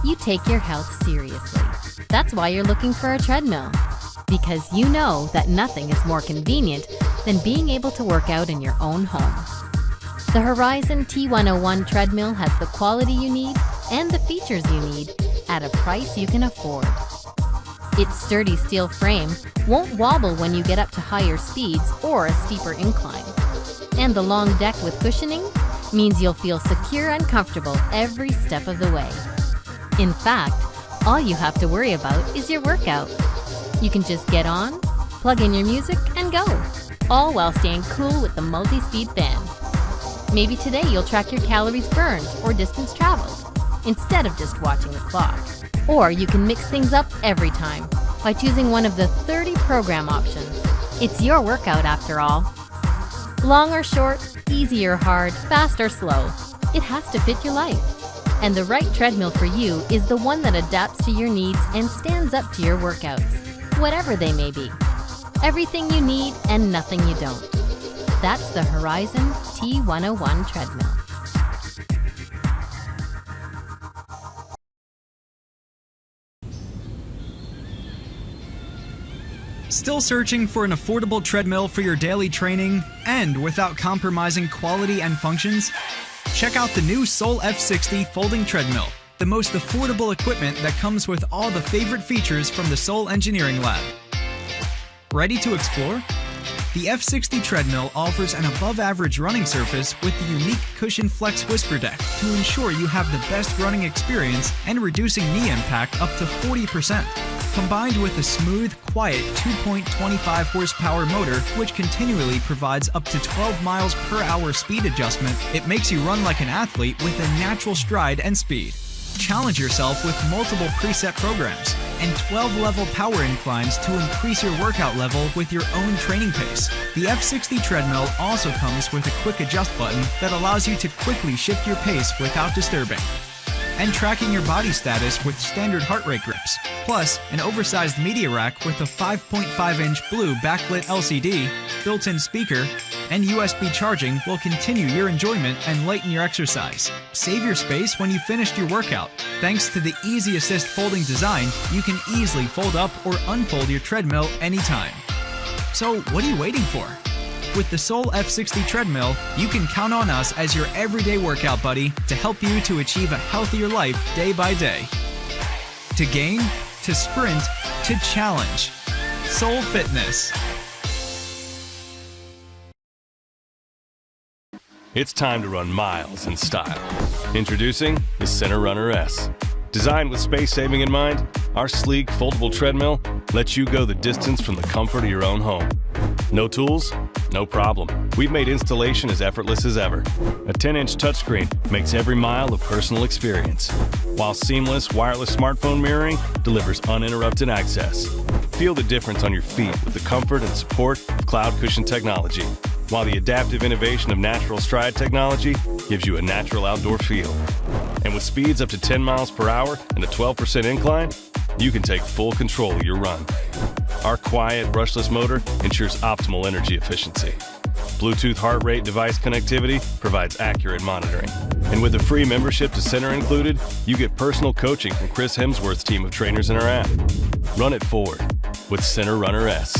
you take your health seriously. That's why you're looking for a treadmill. Because you know that nothing is more convenient than being able to work out in your own home. The Horizon T101 treadmill has the quality you need and the features you need at a price you can afford. Its sturdy steel frame won't wobble when you get up to higher speeds or a steeper incline. And the long deck with cushioning means you'll feel secure and comfortable every step of the way. In fact, all you have to worry about is your workout. You can just get on, plug in your music, and go, all while staying cool with the multi-speed fan. Maybe today you'll track your calories burned or distance traveled, instead of just watching the clock. Or you can mix things up every time by choosing one of the 30 program options. It's your workout after all. Long or short, easy or hard, fast or slow, it has to fit your life. And the right treadmill for you is the one that adapts to your needs and stands up to your workouts, whatever they may be. Everything you need and nothing you don't. That's the Horizon T101 treadmill. Still searching for an affordable treadmill for your daily training and without compromising quality and functions? Check out the new Soul F60 folding treadmill, the most affordable equipment that comes with all the favorite features from the Soul Engineering Lab. Ready to explore? The F60 treadmill offers an above-average running surface with the unique Cushion Flex Whisper Deck to ensure you have the best running experience and reducing knee impact up to 40%. Combined with a smooth, quiet 2.25 horsepower motor which continually provides up to 12 miles per hour speed adjustment, it makes you run like an athlete with a natural stride and speed. Challenge yourself with multiple preset programs and 12-level power inclines to increase your workout level with your own training pace. The F60 treadmill also comes with a quick adjust button that allows you to quickly shift your pace without disturbing. And tracking your body status with standard heart rate grips. Plus, an oversized media rack with a 5.5-inch blue backlit LCD, built-in speaker, and USB charging will continue your enjoyment and lighten your exercise. Save your space when you finished your workout. Thanks to the Easy Assist folding design, you can easily fold up or unfold your treadmill anytime. So, what are you waiting for? With the Soul F60 treadmill, you can count on us as your everyday workout buddy to help you to achieve a healthier life day by day. To gain, to sprint, to challenge. Soul Fitness. It's time to run miles in style. Introducing the CENTR RUNR S. Designed with space saving in mind, our sleek, foldable treadmill lets you go the distance from the comfort of your own home. No tools? No problem. We've made installation as effortless as ever. A 10-inch touchscreen makes every mile a personal experience, while seamless wireless smartphone mirroring delivers uninterrupted access. Feel the difference on your feet with the comfort and support of cloud cushion technology, while the adaptive innovation of natural stride technology gives you a natural outdoor feel. And with speeds up to 10 miles per hour and a 12% incline, you can take full control of your run. Our quiet, brushless motor ensures optimal energy efficiency. Bluetooth heart rate device connectivity provides accurate monitoring. And with a free membership to CENTR included, you get personal coaching from Chris Hemsworth's team of trainers in our app. Run it forward with CENTR RUNR S.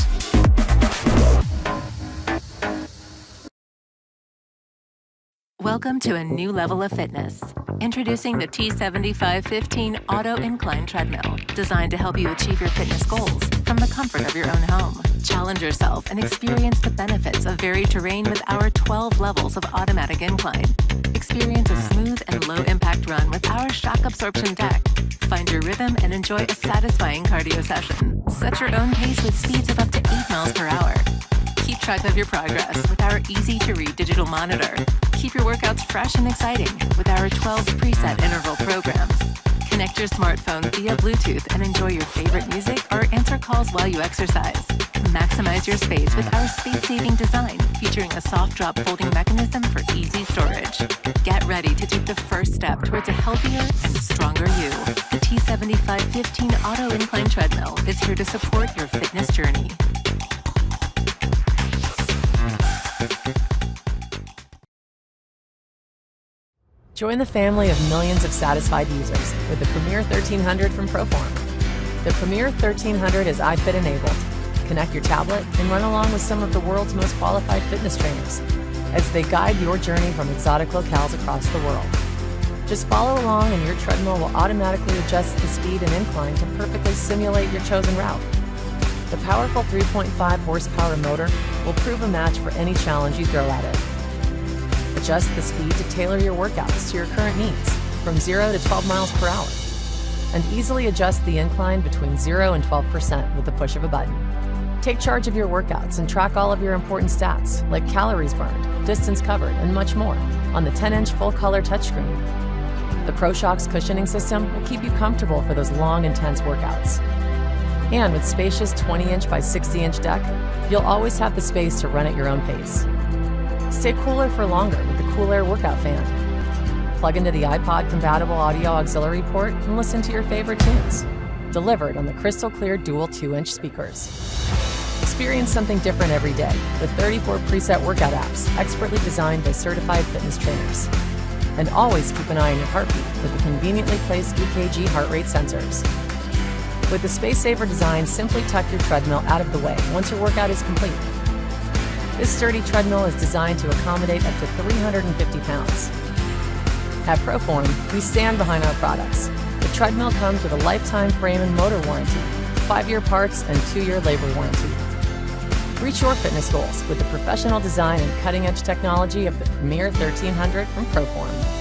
Welcome to a new level of fitness. Introducing the T7515 Auto Incline Treadmill, designed to help you achieve your fitness goals from the comfort of your own home. Challenge yourself and experience the benefits of varied terrain with our 12 levels of automatic incline. Experience a smooth and low-impact run with our shock absorption deck. Find your rhythm and enjoy a satisfying cardio session. Set your own pace with speeds of up to 8 miles per hour. Keep track of your progress with our easy-to-read digital monitor. Keep your workouts fresh and exciting with our 12 preset interval programs. Connect your smartphone via Bluetooth and enjoy your favorite music or answer calls while you exercise. Maximize your space with our space-saving design, featuring a soft drop folding mechanism for easy storage. Get ready to take the first step towards a healthier and stronger you. The T7515 Auto Incline Treadmill is here to support your fitness journey. Join the family of millions of satisfied users with the Premier 1300 from Proform. The Premier 1300 is iFit enabled. Connect your tablet and run along with some of the world's most qualified fitness trainers as they guide your journey from exotic locales across the world. Just follow along and your treadmill will automatically adjust the speed and incline to perfectly simulate your chosen route. The powerful 3.5 horsepower motor will prove a match for any challenge you throw at it. Adjust the speed to tailor your workouts to your current needs, from 0 to 12 miles per hour. And easily adjust the incline between 0 and 12% with the push of a button. Take charge of your workouts and track all of your important stats, like calories burned, distance covered, and much more, on the 10-inch full-color touchscreen. The ProShocks cushioning system will keep you comfortable for those long, intense workouts. And with spacious 20-inch by 60-inch deck, you'll always have the space to run at your own pace. Stay cooler for longer with the Cool Air workout fan. Plug into the iPod-compatible audio auxiliary port and listen to your favorite tunes, delivered on the crystal-clear dual 2-inch speakers. Experience something different every day with 34 preset workout apps expertly designed by certified fitness trainers. And always keep an eye on your heartbeat with the conveniently placed EKG heart rate sensors. With the space-saver design, simply tuck your treadmill out of the way once your workout is complete. This sturdy treadmill is designed to accommodate up to 350 pounds. At Proform, we stand behind our products. The treadmill comes with a lifetime frame and motor warranty, 5-year parts, and 2-year labor warranty. Reach your fitness goals with the professional design and cutting-edge technology of the Premier 1300 from Proform.